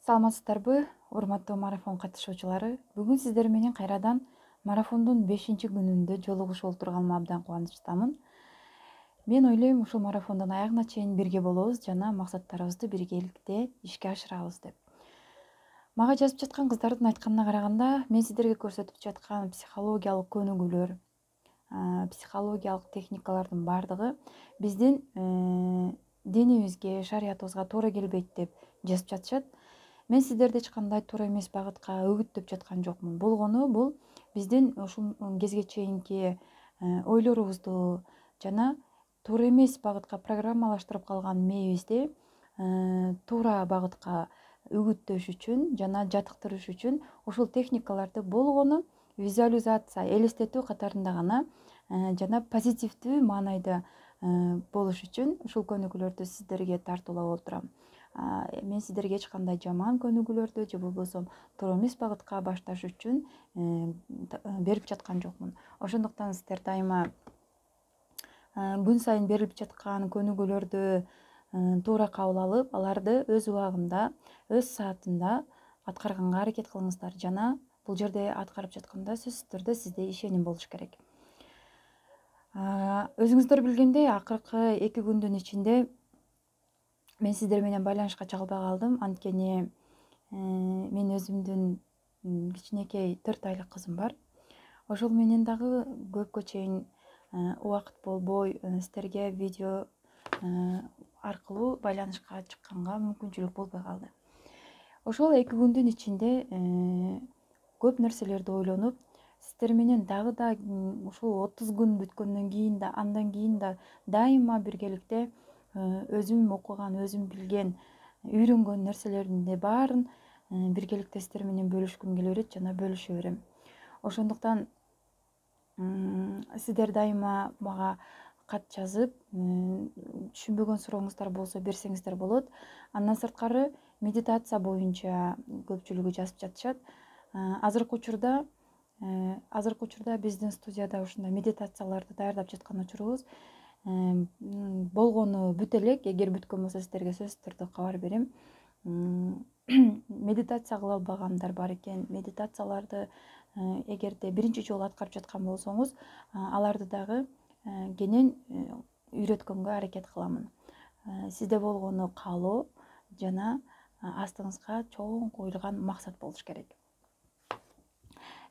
Саламатсыздарбы, урматтуу марафон катышуучулары. Бүгүн сиздер менен кайрадан марафондун 5-күнүндө жолугушуп олтурганыма абдан кубанычтамын. Мен ойлойм, ушул марафондун аягына чейин бирге болобуз жана максаттарыбызды биргеликте ишке ашырабыз деп. Мага жазып жаткан кыздардын айтканына караганда, мен сиздерге көрсөтүп жаткан психологиялык көнүгүүлөр, психологиялык техникалардын бардыгы биздин динибизге, шариятыбызга туура келбейт деп жазып жатышат. Мен сиздерди эч кандай туура эмес багытка өгүттөп жаткан жокмун. Болгону бул биздин ушул кезге чейинки ойлорубузду жана туура эмес багытка программалаштырып калган мээбизди туура багытка үгүттөш үчүн жана жатыктырыш үчүн ушул техникаларды болгону визуализация, элестетүү катарында гана жана позитивдүү маанайда болуш үчүн ушул көнүгүүлөрдү сиздерге тартуулап отурам. Мен сиздерге эч кандай жаман көнүгүүлөрдү же болбосо туура эмес багытка башташ үчүн берип жаткан жокмун. Ошондуктан сиздер дайыма күн сайын берилип жаткан көнүгүүлөрдү туура кабыл алып, аларды өз убагында, өз саатында аткарганга аракет кылыңыздар жана бул жерде аткарып жатканда сөзсүз түрдө сизде ишеним болуш керек. Өзүңүздөр билгендей, акыркы 2 күндүн ичинде мен сиздер менен байланышка чыга албай калдым. Анткени мен өзүмдүн кичинекей 4 айлык кызым бар. Ошол менен дагы көпкө чейин убакыт болбой сиздерге видео аркылуу байланышка чыкканга мүмкүнчүлүк болбой калды. Ошол 2 күндүн ичинде көп нерселерди ойлонуп, сиздер менен дагы да ушул 30 күн бүткөндөн кийин да, андан кийин да дайыма биргеликте өзүм окуган, өзүм билген, үйрөнгөн нерселердин баарын биргеликте сиздер менен бөлүшкүм келе берет жана бөлүшө берем. Ошондуктан сиздер дайыма мага кат жазып, түшүнбөгөн сурооңуздар болсо берсеңиздер болот. Андан сырткары медитация боюнча көпчүлүгү жазып жатышат. Азыркы учурда биздин студияда ушундай медитацияларды даярдап жаткан учурубуз. Болгону бүтө элек, эгер бүткөн болсо сиздерге сөзсүз түрдө кабар берем. Медитация кыла албагандар бар экен. Медитацияларды эгерде биринчи жолу аткарып жаткан болсоңуз, аларды дагы кенен үйрөткөнгө аракет кыламын. Сизде болгону каалоо жана астыңызга чоң коюлган максат болуш керек.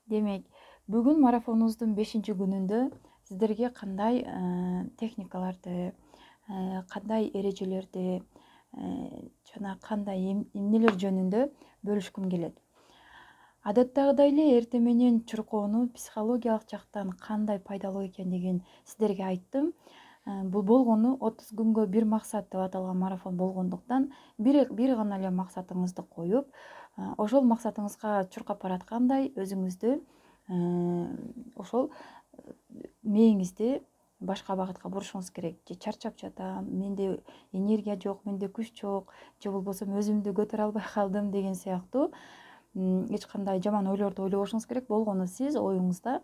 Демек, бүгүн марафонубуздун 5-күнүндө сиздерге кандай техникаларды, кандай эрежелерди жана кандай эмнелер жөнүндө бөлүшкүм келет. Адаттагыдай эле эртең менен чуркоону психологиялык жактан кандай пайдалуу экендигин сиздерге айттым. Бул болгону 30 күнгө бир максат деп аталган марафон болгондуктан бир гана эле максатыңызды коюп, ошол максатыңызга чуркап бараткандай өзүңүздү ошол мээңизди башка багытка бурушуңуз керек. Же чарчап жатам, менде энергия жок, менде күч жок, же болбосо өзүмдү көтөрө албай калдым деген сыяктуу эч кандай жаман ойлорду ойлобошуңуз керек. Болгону сиз оюңузда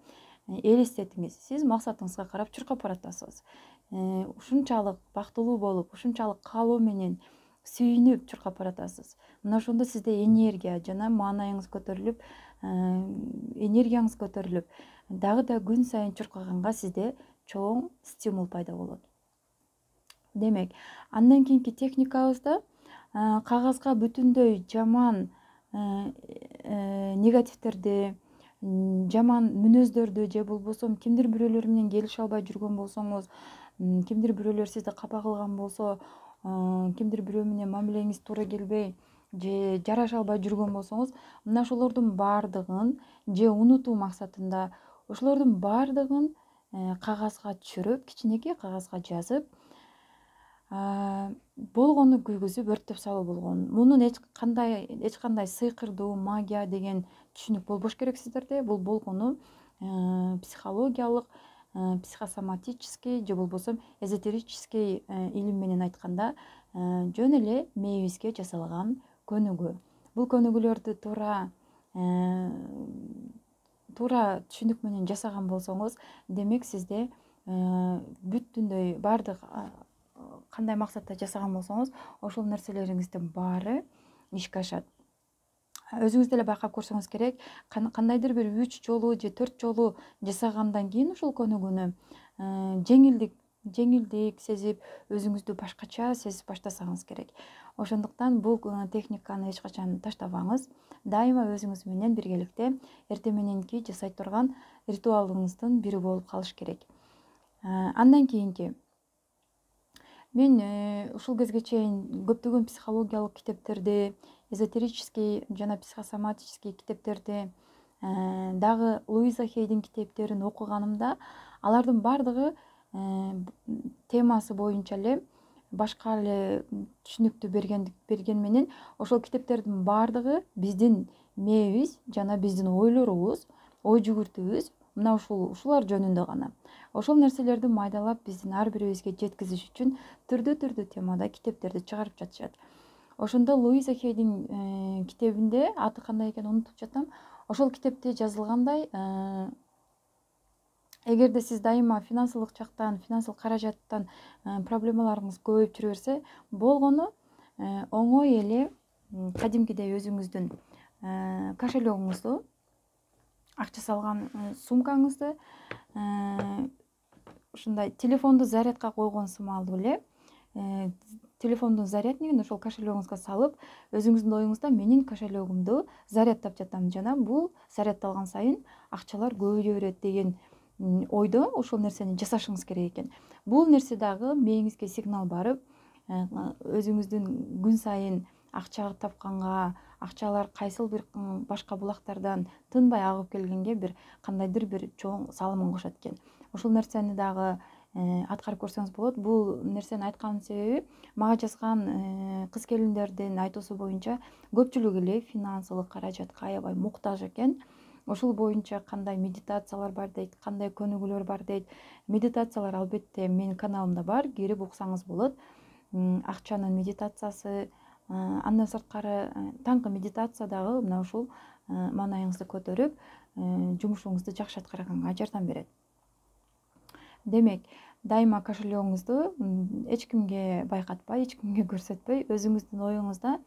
элестетиңиз. Сиз максатыңызга карап чуркап баратасыз. Ушунчалык бактылуу болуп, ушунчалык каалоо менен сүйүнүп чуркап баратасыз. Мына ошондо сизде энергия жана маанайыңыз көтөрүлүп, энергияңыз көтөрүлүп, дагы да күн сайын чуркаганга сизде чоң стимул пайда болот. Демек, андан кийинки техникабызда кагазга бүтүндөй жаман негативтерди, жаман мүнөздөрдү же болбосо кимдир бирөөлөр менен келише албай жүргөн болсоңуз, кимдир бирөөлөр сизди капа кылган болсо, кимдир бирөө менен мамилеңиз туура келбей же жараша албай жүргөн болсоңуз, мына ошолордун баардыгын же унутуу максатында ошолордун баардыгын кагазга түшүрүп, кичинекей кагазга жазып, болгону күйгүзүп өрттөп салуу болгон. Мунун эч кандай сыйкырдуу, магия деген түшүнүк болбош керек сиздерде. Бул болгону психологиялык, психосоматический же болбосо эзотерический илим менен айтканда жөн эле мээбизге жасалган көнүгүү. Бул көнүгүүлөрдү туура түшүнүк менен жасаган болсоңуз, демек сизде бүтүндөй баардык кандай максатта жасаган болсоңуз, ошол нерселериңиздин баары ишке ашат. өзүңүз деле байкап көрсөңүз керек, кандайдыр бир 3 жолу же 4 жолу жасагандан кийин ушул көнүгүүнү жеңилдик сезип, өзүңүздү башкача сезип баштасаңыз керек. Ошондуктан бул техниканы эч качан таштабаңыз. Дайыма өзүңүз менен биргеликте эртең мененки жасай турган ритуалыңыздын бири болуп калыш керек. Андан кийинки мен ушул кезге чейин көптөгөн психологиялык китептерди, эзотерический жана психосоматический китептерди, дагы Луиза Хейдин китептерин окуганымда, алардын баардыгы темасы боюнча эле башка эле түшүнүктү берген менен, ошол китептердин баардыгы биздин мээбиз жана биздин ойлорубуз, ой жүгүртүүбүз мына ушулар жөнүндө гана. Ошол нерселерди майдалап биздин ар бирибизге жеткизиш үчүн түрдүү темада китептерди чыгарып жатышат. Ошондо Луиза Хейдин китебинде, аты кандай экенин унутуп жатам, ошол китепте жазылгандай, эгерде сиз дайыма финансылык жактан, финансылык каражаттан проблемаларыңыз көбөйүп жүрө берсе, болгону оңой эле кадимкидей өзүңүздүн кошелегиңизду, акча салган сумкаңызды, ушундай телефонду зарядка койгон сымалуу эле телефондун заряднигин ошол кошелегиңизге салып, өзүңүздүн оюңузда менин кошелегимди зарядтап жатам жана бул зарядталган сайын акчалар көбөйө берет деген ойдо ошол нерсени жасашыңыз керек экен. Бул нерсе дагы мээңизге сигнал барып, өзүңүздүн күн сайын акча тапканга, акчалар кайсыл бир башка булактардан тынбай агып келгенге бир кандайдыр бир чоң салымын кошот экен. Ошол нерсени дагы аткарып көрсөңүз болот. Бул нерсени айтканын себеби, мага жазган кыз келиндердин айтуусу боюнча көпчүлүк эле финансылык каражатка аябай муктаж экен. Ошол боюнча кандай медитациялар бар дейт, кандай көнүгүүлөр бар дейт. Медитациялар албетте менин каналымда бар, кирип уксаңыз болот. Акчанын медитациясы, андан сырткары таңкы медитация дагы мына ушул маанайыңызды көтөрүп, жумушуңузду жакшы аткарганга жардам берет. Демек, дайыма кошелегиңизду эч кимге байкатпай, эч кимге көрсөтпөй, өзүңүздүн оюңузда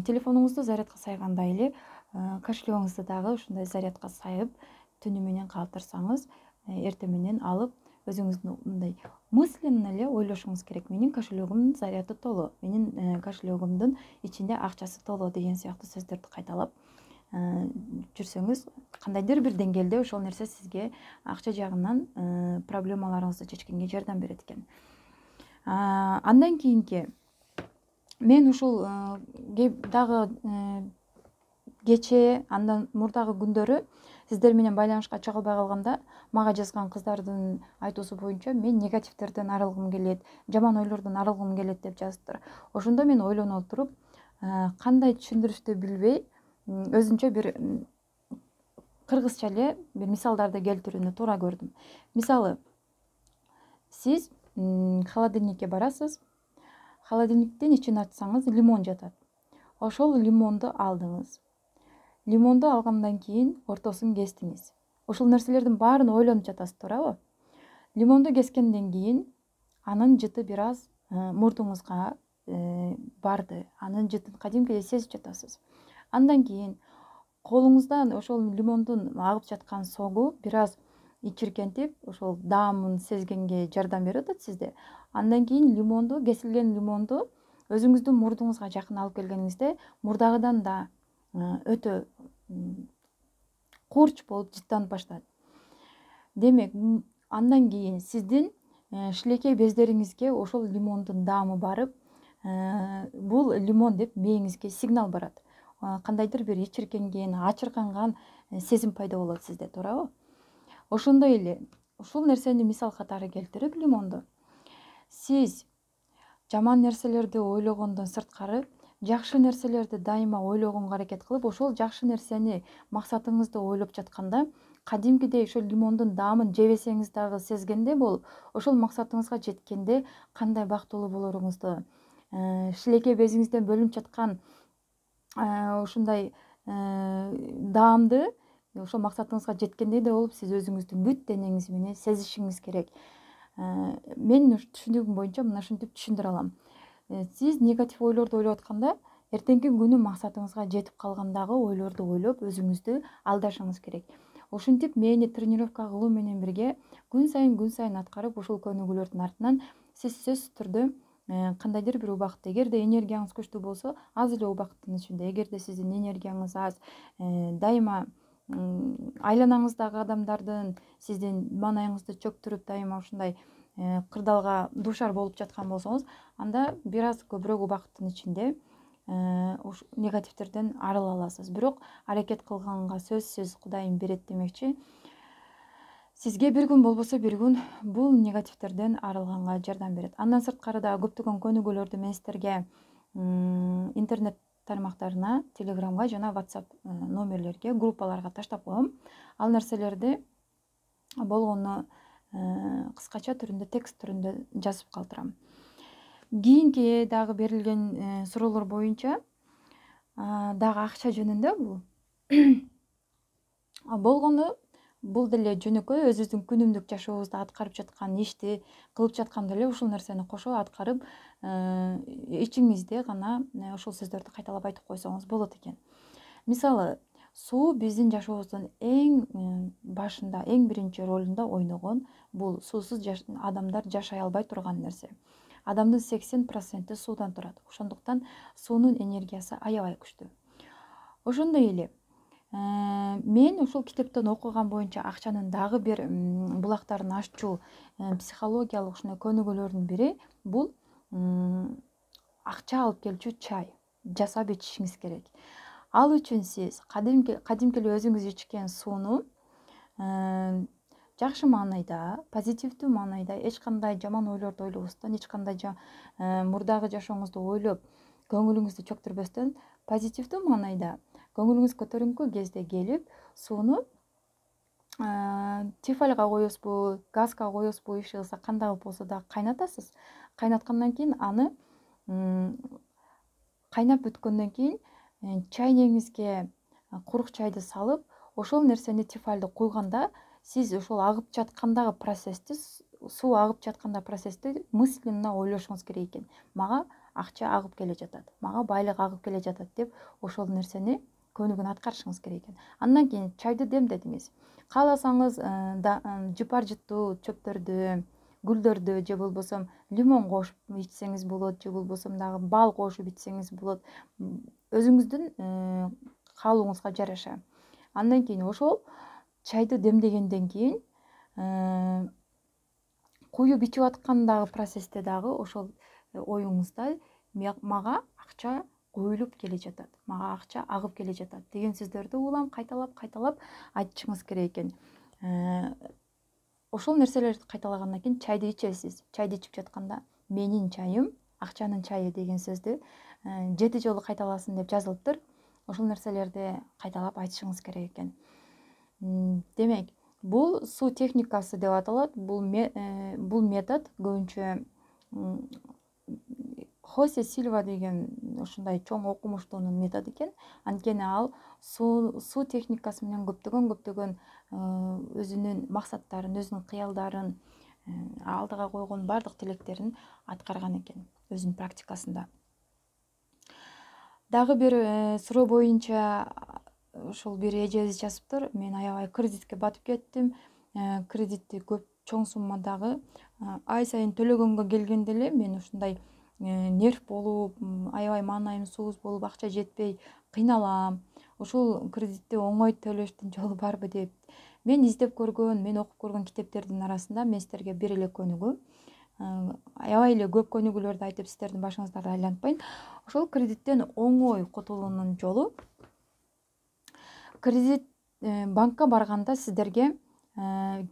телефонуңузду зарядка сайгандай эле кошелегиңизди дагы ушундай зарядка сайып, түнү менен калтырсаңыз, эртең менен алып, өзүңүздүн мындай мысленно эле ойлошуңуз керек. Менин кошелегимдин заряды толо, менин кошелегимдин ичинде акчасы толо деген сыяктуу сөздөрдү кайталап жүрсөңүз, кандайдыр бир деңгээлде ошол нерсе сизге акча жагынан проблемаларыңызды чечкенге жардам берет экен. Андан кийинки мен ушул дагы кечээ, андан мурдагы күндөрү сиздер менен байланышка чыга албай калганда, мага жазган кыздардын айтуусу боюнча мен негативдерден арылгым келет, жаман ойлордон арылгым келет деп жазыптыр. Ошондо мен ойлоно отуруп, кандай түшүндүрүштү билбей, өзүнчө бир кыргызча эле бир мисалдарды келтирүүнү туура көрдүм. Мисалы, сиз холодильникке барасыз, холодильниктин ичин ачсаңыз лимон жатат. Ошол лимонду алдыңыз. Лимонду алгандан кийин ортосун кестиңиз. Ошол нерселердин баарын ойлонуп жатасыз, туурабы? Лимонду кескенден кийин анын жыты бир аз мурдуңузга барды. Анын жытын кадимкидей сезип жатасыз. Андан кийин колуңуздан ошол лимондун агып жаткан согу бир аз ичиркентип, ошол даамын сезгенге жардам берип атат сизде. Андан кийин лимонду, кесилген лимонду өзүңүздүн мурдуңузга жакын алып келгениңизде, мурдагыдан да өтө курч болуп жыттанып баштайт. Демек, андан кийин сиздин шилекей бездериңизге ошол лимондун даамы барып, бул лимон деп мээңизге сигнал барат. Кандайдыр бир ичиркенген, ачырканган сезим пайда болот сизде, туурабы? Ошондой эле ушул нерсени мисал катары келтирип, лимонду сиз жаман нерселерди ойлогондон сырткары, жакшы нерселерди дайыма ойлогонго аракет кылып, ошол жакшы нерсени, максатыңызды ойлоп жатканда, кадимкидей ошол лимондун даамын жебесеңиз дагы сезгенде болуп, ошол максатыңызга жеткенде кандай бактылуу болоруңузду, шилекей безиңизден бөлүнүп жаткан ушундай даамды ошол максатыңызга жеткенде да болуп, сиз өзүңүздүн бүт денеңиз менен сезишиңиз керек. Менин түшүндүгүм боюнча мына ушинтип түшүндүрө алам. Сиз негатив ойлорду ойлоп атканда, эртеңки күнү максатыңызга жетип калгандагы ойлорду ойлоп өзүңүздү алдашыңыз керек. Ушинтип мээни тренировка кылуу менен бирге күн сайын аткарып ушул көнүгүүлөрдүн артынан сиз сөзсүз түрдө кандайдыр бир убакытта, эгерде энергияңыз күчтүү болсо, аз эле убакыттын ичинде, эгерде сиздин энергияңыз аз, дайыма айланаңыздагы адамдардын сиздин маанайыңызды чөктүрүп дайыма ушундай кырдаалга дуушар болуп жаткан болсоңуз, анда бир аз көбүрөөк убакыттын ичинде негативтерден арыла аласыз. Бирок аракет кылганга сөзсүз Кудайым берет демекчи. Сизге бир күн болбосо бир күн бул негативтерден арылганга жардам берет. Андан сырткары да көптөгөн көнүгүүлөрдү мен сиздерге интернет тармактарына, Телеграмга жана WhatsApp номерлерге, группаларга таштап коем. Ал нерселерди болгону кыскача түрүндө, текст түрүндө жазып калтырам. Кийинки дагы берилген суроолор боюнча дагы акча жөнүндө болгону бул деле жөнөкөй өзүбүздүн күнүмдүк жашообузда аткарып жаткан ишти, кылып жатканда эле ушул нерсени кошо аткарып, ичиңизде гана ушул сөздөрдү кайталап айтып койсоңуз болот экен. Мисалы, суу биздин жашообуздун эң башында, эң биринчи ролунда ойногон, бул суусуз адамдар жашай албай турган нерсе. Адамдын 80% суудан турат. Ошондуктан суунун энергиясы аябай күчтүү. Ошондой эле мен ушул китептен окуган боюнча акчанын дагы бир булактарын аччу психологиялык ушундай көнүгүүлөрдүн бири бул акча алып келчү чай жасап ичишиңиз керек. Ал үчүн сиз кадимки эле өзүңүз ичкен сууну жакшы маанайда, позитивдүү маанайда, эч кандай жаман ойлорду ойлобостон, эч кандай мурдагы жашооңузду ойлоп, көңүлүңүздү чөктүрбөстөн, позитивдүү маанайда көңүлүңүз көтөрүңкү кезде келип, сууну тефальга коесузбу, газга коесузбу, иши кылса кандай болсо да кайнатасыз. Кайнаткандан кийин аны кайнап бүткөндөн кийин чайнегиңизге курук чайды салып, ошол нерсени тефальды куйганда, сиз ошол агып жаткандагы процессти, суу агып жатканда процессти мысленно ойлошуңуз керек экен. Мага акча агып келе жатат, мага байлык агып келе жатат деп ошол нерсени көнүгүүнү аткарышыңыз керек экен. Андан кийин чайды демдедиңиз. Кааласаңыз жыпар жыттуу чөптөрдү, гүлдөрдү же болбосо лимон кошуп ичсеңиз болот, же болбосо дагы бал кошуп ичсеңиз болот. Өзүңүздүн каалооңузга жараша. Андан кийин ошол чайды демдегенден кийин куюп ичип аткандагы процессте дагы ошол оюңузда мага акча көбүйлүп келе жатат, мага акча агып келе жатат деген сөздөрдү улам кайталап айтышыңыз керек экен. Ошол нерселерди кайталагандан кийин чайды ичесиз. Чайды ичип жатканда менин чайым, акчанын чайы деген сөздү 7 жолу кайталасын деп жазылыптыр. Ошол нерселерди кайталап айтышыңыз керек экен. Демек, бул суу техникасы деп аталат. Бул метод көбүнчө Хосе Сильва деген ушундай чоң окумуштуунун методу экен. Анткени ал суу техникасы менен көптөгөн өзүнүн максаттарын, өзүнүн кыялдарын, алдыга койгон бардык тилектерин аткарган экен өзүнүн практикасында. Дагы бир суроо боюнча ушул бир эжебиз жазыптыр. Мен аябай кредитке батып кеттим. Кредитти көп чоң суммадагы ай сайын төлөгөнгө келгенде эле мен ушундай нерв болуп, аябай маанайым сууз болуп, акча жетпей кыйналам. Ушул кредитти оңой төлөштүн жолу барбы деп. Мен издеп көргөн, мен окуп көргөн китептердин арасында мен сиздерге бир эле көнүгүү, аябай эле көп көнүгүүлөрдү айтып сиздердин башыңыздарды айлантпайын. Ошол кредиттен оңой кутулуунун жолу, кредит банкка барганда сиздерге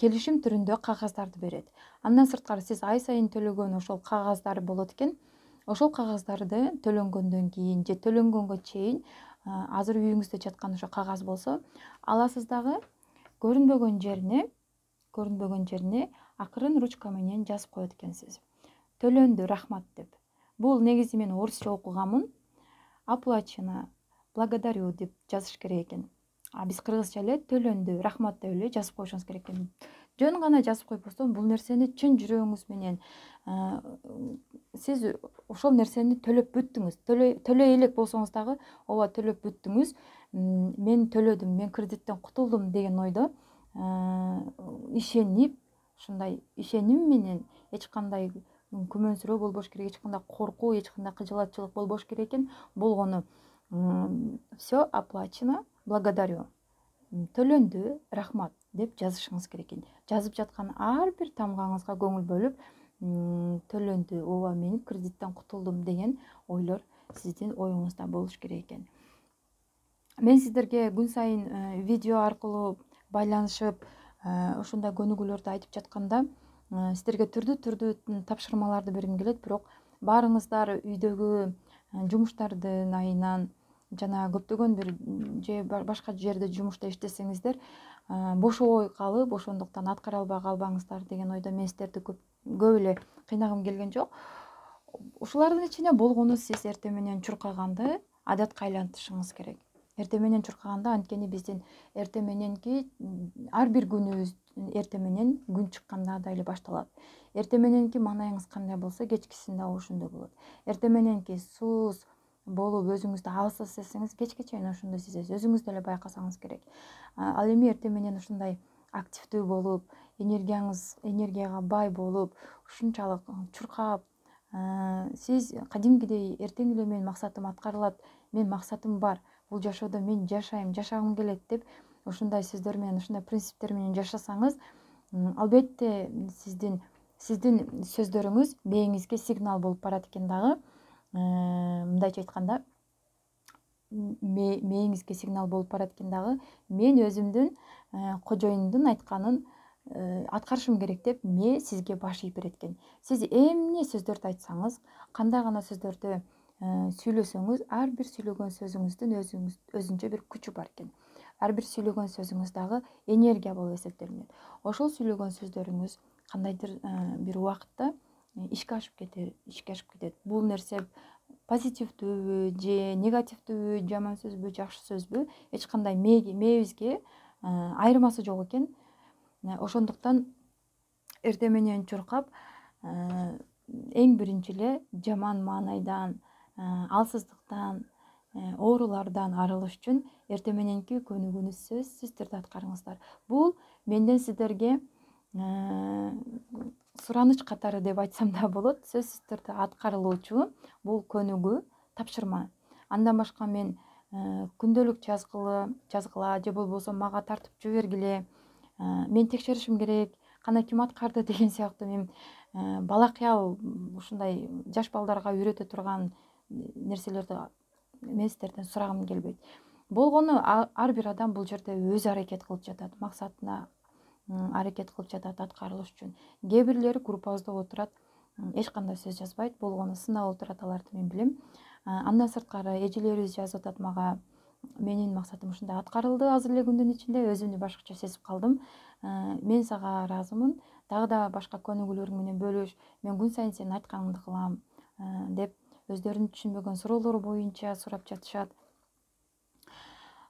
келишим түрүндө кагаздарды берет. Андан сырткары сиз ай сайын төлөгөн ошол кагаздар болот экен. Ошол кагаздарды төлөнгөндөн кийин же төлөнгөнгө чейин азыр үйүңүздө жаткан ошо кагаз болсо, аласыз дагы көрүнбөгөн жерине акырын ручка менен жазып коет экенсиз. Төлөндү, рахмат деп. Бул негизи мен орусча окуганмын. Оплачено, благодарю деп жазыш керек экен. А биз кыргызча эле төлөндү, рахмат деп эле жазып коюшуңуз керек экен. жөн гана жазып койбостон бул нерсени чын жүрөгүңүз менен сиз ошол нерсени төлөп бүттүңүз. Төлөй элек болсоңуз дагы ооба төлөп бүттүңүз, мен төлөдүм, мен кредиттен кутулдум деген ойдо ишенип, ушундай ишеним менен эч кандай күмөнсүрөө болбош керек, эч кандай коркуу, эч кандай кыжылатчылык болбош керек экен. Болгону все оплачено, благодарю, төлөндү, рахмат деп жазышыңыз керек экен. Жазып жаткан ар бир тамгаңызга көңүл бөлүп, төлөндү, ооба мен кредиттен кутулдум деген ойлор сиздин оюңузда болуш керек экен. Мен сиздерге күн сайын видео аркылуу байланышып, ушундай көнүгүүлөрдү айтып жатканда, сиздерге түрдүү тапшырмаларды бергим келет, бирок баарыңыздар үйдөгү жумуштардын айынан жана көптөгөн бир же башка жерде жумушта иштесеңиздер, бошобой калып, ошондуктан аткара албай калбаңыздар деген ойдо мен сиздерди көп эле кыйнагым келген жок. Ушулардын ичине болгону сиз эртең менен чуркаганды адатка айлантышыңыз керек. Эртең менен чуркаганда, анткени биздин эртең мененки ар бир күнүбүз эртең менен күн чыкканда да эле башталат. Эртең мененки маанайыңыз кандай болсо, кечкисинде дагы ошондой болот. Эртең мененки сууз болуп өзүңүздү алсыз сезсеңиз, кечке чейин ошондой сезесиз, өзүңүз деле байкасаңыз керек. Ал эми эртең менен ушундай активдүү болуп, энергияга бай болуп, ушунчалык чуркап, сиз кадимкидей эртең эле менин максатым аткарылат, менин максатым бар, бул жашоодо мен жашайм, жашагым келет деп ушундай сөздөр менен, ушундай принциптер менен жашасаңыз, албетте сиздин сөздөрүңүз мээңизге сигнал болуп барат экен дагы. Мындайча айтканда, мээңизге сигнал болуп барат экен дагы, мен өзүмдүн кожоюндун айтканын аткарышым керек деп мээ сизге баш ийип берет экен. Сиз эмне сөздөрдү айтсаңыз, кандай гана сөздөрдү сүйлөсөңүз, ар бир сүйлөгөн сөзүңүздүн өзүнчө бир күчү бар экен. Ар бир сүйлөгөн сөзүңүз дагы энергия болуп эсептелинет. Ошол сүйлөгөн сөздөрүңүз кандайдыр бир убакытта ишке ашып кетет. Бул нерсе позитивдүүбү же негативдүүбү, жаман сөзбү, жакшы сөзбү, эч кандай мээбизге айырмасы жок экен. Ошондуктан эртең менен чуркап, эң биринчи эле жаман маанайдан, алсыздыктан, оорулардан арылыш үчүн эртең мененки көнүгүүнү сөзсүз түрдө аткарыңыздар. Бул менден сиздерге сураныч катары деп айтсам да болот, сөзсүз түрдө аткарылуучу бул көнүгүү тапшырма. Андан башка мен күндөлүк жазгыла же болбосо мага тартып жибергиле, мен текшеришим керек, кана ким аткарды деген сыяктуу мен балакыя ушундай жаш балдарга үйрөтө турган нерселерди мен сиздерден сурагым келбейт. Болгону ар бир адам бул жерде өзү аракет кылып жатат, максатына аракет кылып жатат аткарылыш үчүн. Кээ бирлери группабызда отурат, эч кандай сөз жазбайт, болгону сынап отурат, аларды мен билем. Андан сырткары эжелерибиз жазып атат мага, менин максатым ушундай аткарылды азыр эле күндүн ичинде, өзүмдү башкача сезип калдым. Мен сага ыраазымын, дагы да башка көнүгүүлөрүң менен бөлүш, мен күн сайын сенин айтканыңды кылам деп өздөрүнүн түшүнбөгөн суроолору боюнча сурап жатышат.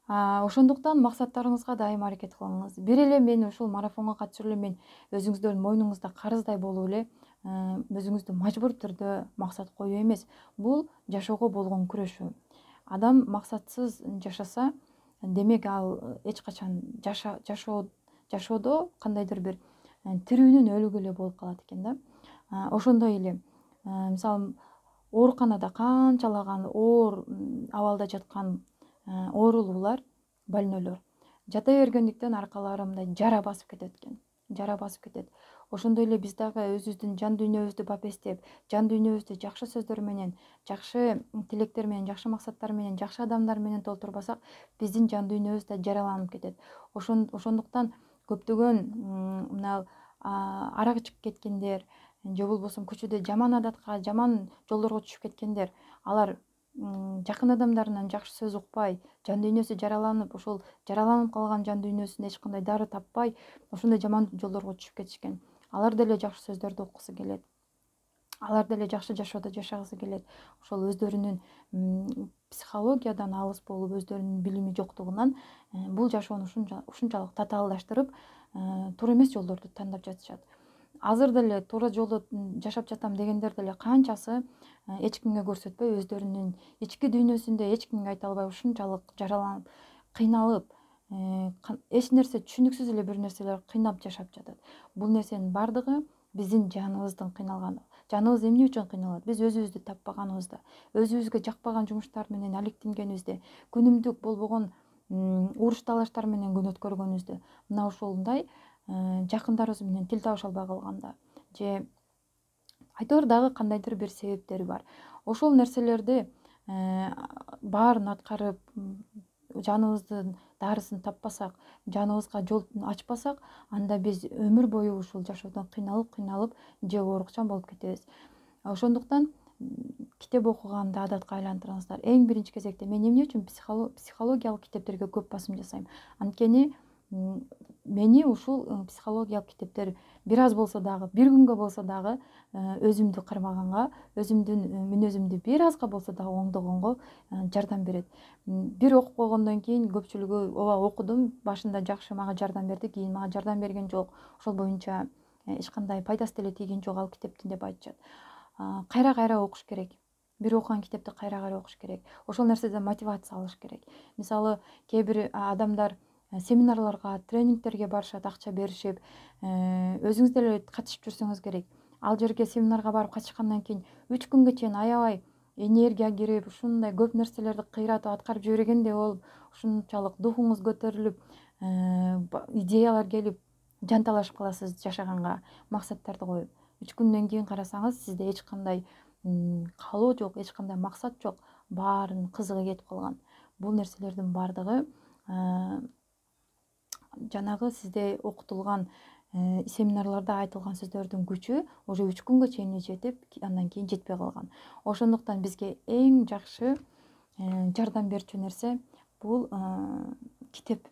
Ошондуктан максаттарыңызга дайым аракет кылыңыз. Бир эле мен ушул марафонго катышып эле мен өзүңүздөрдүн мойнуңузда карыздай болуп эле өзүңүздү мажбур түрдө максат коюу эмес. Бул жашоого болгон күрөшүү. Адам максатсыз жашаса, демек ал эч качан жашоодо кандайдыр бир тирүүнүн өлүгү эле болуп калат экен да. Ошондой эле мисалы ооруканада канчалаган оор абалда жаткан оорулуулар, больнойлор жата бергендиктен аркалары мындай жара басып кетет экен. Жара басып кетет. Ошондой эле биз дагы өзүбүздүн жан дүйнөбүздү бапестеп, жан дүйнөбүздү жакшы сөздөр менен, жакшы тилектер менен, жакшы максаттар менен, жакшы адамдар менен толтурбасак, биздин жан дүйнөбүз да жараланып кетет. Ошондуктан көптөгөн мына арак ичип кеткендер, же болбосо көчөдө жаман адатка, жаман жолдорго түшүп кеткендер, алар жакын адамдарынан жакшы сөз укпай, жан дүйнөсү жараланып, ошол жараланып калган жан дүйнөсүнө эч кандай дары таппай, ошондой жаман жолдорго түшүп кетишкен. Алар деле жакшы сөздөрдү уккусу келет. Алар деле жакшы жашоодо жашагысы келет. Ошол өздөрүнүн психологиядан алыс болуп, өздөрүнүн билими жоктугунан бул жашоону ушунчалык татаалдаштырып, туура эмес жолдорду тандап жатышат. Азыр деле туура жолдо жашап жатам дегендер деле канчасы эч кимге көрсөтпөй өздөрүнүн ички дүйнөсүндө эч кимге айта албай ушунчалык жараланып, кыйналып, эч нерсе түшүнүксүз эле бир нерселер кыйнап жашап жатат. Бул нерсенин бардыгы биздин жаныбыздын кыйналганы. Жаныбыз эмне үчүн кыйналат? Биз өзүбүздү таппаганыбызда, өзүбүзгө жакпаган жумуштар менен алектенгенибизде, күнүмдүк болбогон уруш талаштар менен күн өткөргөнүбүздө, мына ушундай жакындарыбыз менен тил табыша албай калганда же айтор дагы кандайдыр бир себептери бар. Ошол нерселерди баарын аткарып, жаныбыздын дарысын таппасак, жаныбызга жол ачпасак, анда биз өмүр бою ушул жашоодон кыйналып же оорукчан болуп кетебиз. Ошондуктан китеп окуганды адатка айлантырыңыздар. Эң биринчи кезекте мен эмне үчүн психологиялык китептерге көп басым жасайм? Анткени мени ушул психологиялык китептер бир аз болсо дагы, бир күнгө болсо дагы өзүмдү кармаганга, өзүмдүн мүнөзүмдү бир азга болсо дагы оңдогонго жардам берет. Бир окуп койгондон кийин көпчүлүгү ооба окудум, башында жакшы мага жардам берди, кийин мага жардам берген жок, ошол боюнча эч кандай пайдасы деле тийген жок ал китептин деп айтышат. Кайра окуш керек. Бир окуган китепти кайра окуш керек. Ошол нерседен мотивация алыш керек. Мисалы, кээ бир адамдар семинарларга, тренингтерге барышат, акча беришип, өзүңүз деле катышып жүрсөңүз керек. Ал жерге семинарга барып катышкандан кийин 3 күнгө чейин аябай энергия кирип, ушундай көп нерселерди кыйратып аткарып жибергендей болуп, ушунчалык духуңуз көтөрүлүп, идеялар келип, жанталашып каласыз жашаганга, максаттарды коюп. 3 күндөн кийин карасаңыз, сизде эч кандай каалоо жок, эч кандай максат жок, баарын кызыгы кетип калган. Бул нерселердин бардыгы жанагы сизде окутулган семинарларда айтылган сөздөрдүн күчү уже 3 күнгө чейин жетип, андан кийин жетпей калган. Ошондуктан бизге эң жакшы жардам берчү нерсе бул китеп.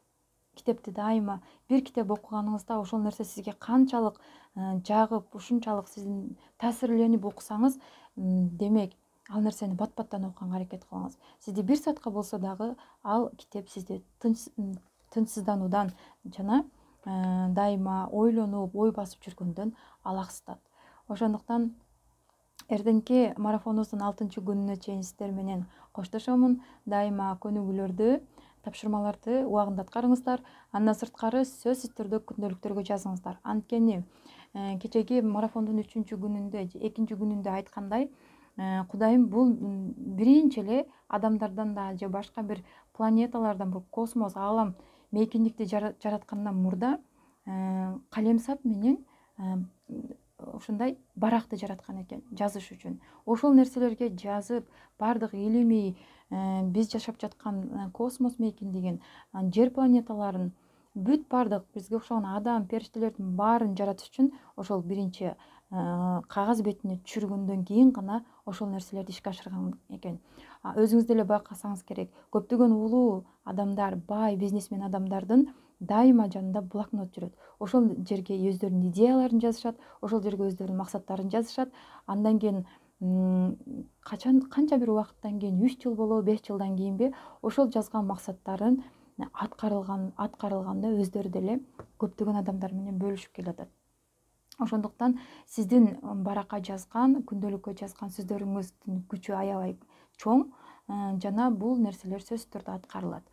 Китепти дайыма бир китеп окуганыңызда ошол нерсе сизге канчалык жагып, ушунчалык сиздин таасирленип окусаңыз, демек ал нерсени бат-баттан окуганга аракет кылыңыз. Сизди 1 саатка болсо дагы ал китеп сизди тынчсыздануудан жана дайыма ойлонуп, ой басып жүргөндөн алаксытат. Ошондуктан эртеңки марафонубуздун 6-күнүнө чейин сиздер менен коштошомун. Дайыма көнүгүүлөрдү, тапшырмаларды убагында аткарыңыздар. Андан сырткары сөзсүз түрдө күндөлүктөргө жазыңыздар. Анткени кечеги марафондун 3-күнүндө, 2-күнүндө айткандай, Кудайым бул биринчи эле адамдардан да же башка бир планеталардан, бул космос, аалам, мейкиндикти жараткандан мурда калемсап менен ушундай баракты жараткан экен жазыш үчүн. Ошол нерселерге жазып, бардык илимий биз жашап жаткан космос мейкиндигин, жер планеталарын, бүт бардык бизге окшогон адам, периштелердин баарын жаратыш үчүн ошол биринчи кагаз бетине түшүргөндөн кийин гана ошол нерселерди ишке ашырган экен. Өзүңүз деле байкасаңыз керек, көптөгөн улуу адамдар, бай бизнесмен адамдардын дайыма жанында блокнот жүрөт. Ошол жерге өздөрүнүн идеяларын жазышат, ошол жерге өздөрүнүн максаттарын жазышат. Андан кийин канча бир убакыттан кийин, 3 жыл болобу, 5 жылдан кийинби, ошол жазган максаттарын аткарылганда өздөрү деле көптөгөн адамдар менен бөлүшүп келатат. Ошондуктан сиздин баракка жазган, күндөлүккө жазган сөздөрүңүздүн күчү аябай чоң жана бул нерселер сөзсүз түрдө аткарылат.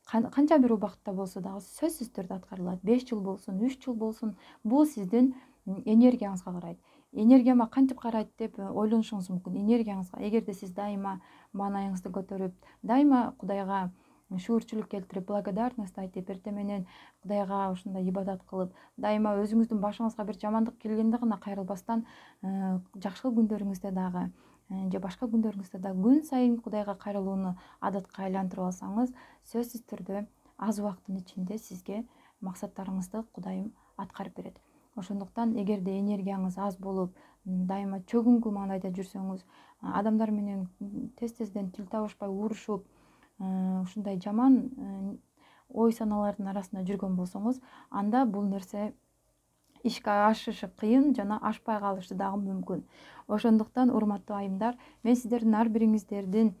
Канча бир убакытта болсо дагы сөзсүз түрдө аткарылат. 5 жыл болсун, 3 жыл болсун, бул сиздин энергияңызга карайт. Энергияма кантип карайт деп ойлонушуңуз мүмкүн. Энергияңызга, эгерде сиз дайыма маанайыңызды көтөрүп, дайыма Кудайга шүгүрчүлүк келтирип, благодарность айтып, эртең менен Кудайга ушундай ибадат кылып, дайыма өзүңүздүн башыңызга бир жамандык келгенде гана кайрылбастан, жакшы күндөрүңүздө дагы же башка күндөрүңүздө да күн сайын Кудайга кайрылууну адатка айлантырып алсаңыз, сөзсүз түрдө аз убакыттын ичинде сизге максаттарыңызды Кудайым аткарып берет. Ошондуктан эгерде энергияңыз аз болуп, дайыма чөгүнгү маанайда жүрсөңүз, адамдар менен тез-тезден тил табышпай урушуп, ушундай жаман ой саналардын арасында жүргөн болсоңуз, анда бул нерсе ишке ашышы кыйын жана ашпай калышы дагы мүмкүн. Ошондуктан, урматтуу айымдар, мен сиздердин ар бириңиздердин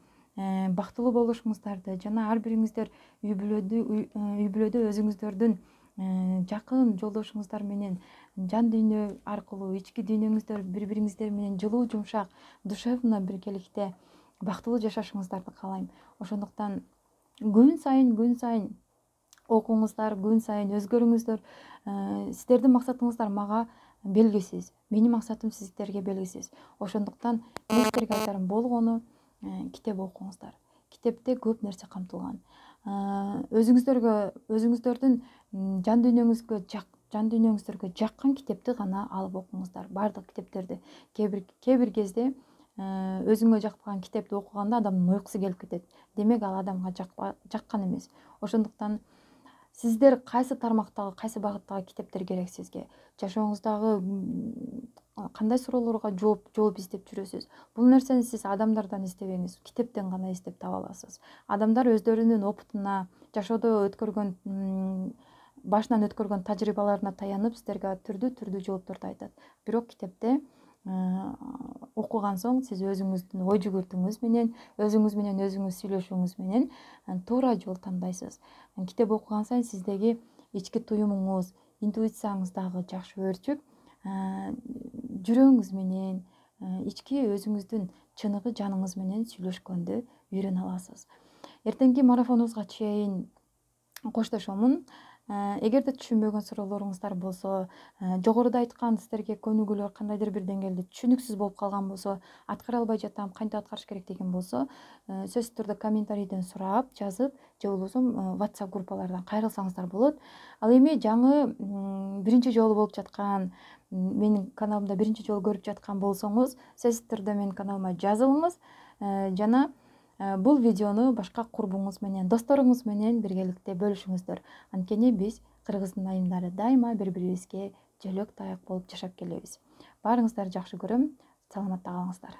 бактылуу болушуңуздарды жана ар бириңиздер үй бүлөдө өзүңүздөрдүн жакын жолдошуңуздар менен жан дүйнө аркылуу ички дүйнөңүздөр бири бириңиздер менен жылуу жумшак душевно биргеликте бактылуу жашашыңыздарды каалайм. Ошондуктан күн сайын окуңуздар, күн сайын өзгөрүңүздөр. Сиздердин максатыңыздар мага белгисиз, менин максатым сиздерге белгисиз. Ошондуктан мен сиздерге айтарым болгону китеп окуңуздар. Китепте көп нерсе камтылган. Өзүңүздөрдүн жан дүйнөңүздөргө жаккан китепти гана алып окуңуздар. Баардык китептерди. Кээ бир кезде өзүңө жакпаган китепти окуганда адамдын уйкусу келип кетет. Демек ал адамга жаккан эмес. Ошондуктан сиздер кайсы тармактагы, кайсы багыттагы китептер керек сизге? Жашооңуздагы кандай суроолорго жооп издеп жүрөсүз? Бул нерсени сиз адамдардан издебеңиз, китептен гана издеп таба аласыз. Адамдар өздөрүнүн опытына, жашоодо башынан өткөргөн тажрыйбаларына таянып сиздерге түрдүү жоопторду айтат. Бирок китепте окуган соң сиз өзүңүздүн ой жүгүртүүңүз менен, өзүңүз сүйлөшүүңүз менен туура жол тандайсыз. Китеп окуган сайын сиздеги ички туюмуңуз, интуицияңыз дагы жакшы өөрчүп, жүрөгүңүз менен, ички өзүңүздүн чыныгы жаныңыз менен сүйлөшкөндү үйрөнө аласыз. Эртеңки марафонубузга чейин коштошомун. Эгерде түшүнбөгөн суроолоруңуздар болсо, жогоруда айткан сиздерге көнүгүүлөр кандайдыр бир деңгээлде түшүнүксүз болуп калган болсо, аткара албай жатам, кантип аткарыш керек деген болсо, сөзсүз түрдө комментарийден сурап, жазып, же болбосо WhatsApp группалардан кайрылсаңыздар болот. Ал эми жаңы биринчи жолу болуп жаткан, менин каналымда биринчи жолу көрүп жаткан болсоңуз, сөзсүз түрдө менин каналыма жазылыңыз жана бул видеону башка курбуңуз менен, досторуңуз менен биргеликте бөлүшүңүздөр. Анткени биз кыргыздын айымдары дайыма бири-бирибизге жөлөк таяк болуп жашап келебиз. Баарыңыздарды жакшы көрөм. Саламатта калыңыздар.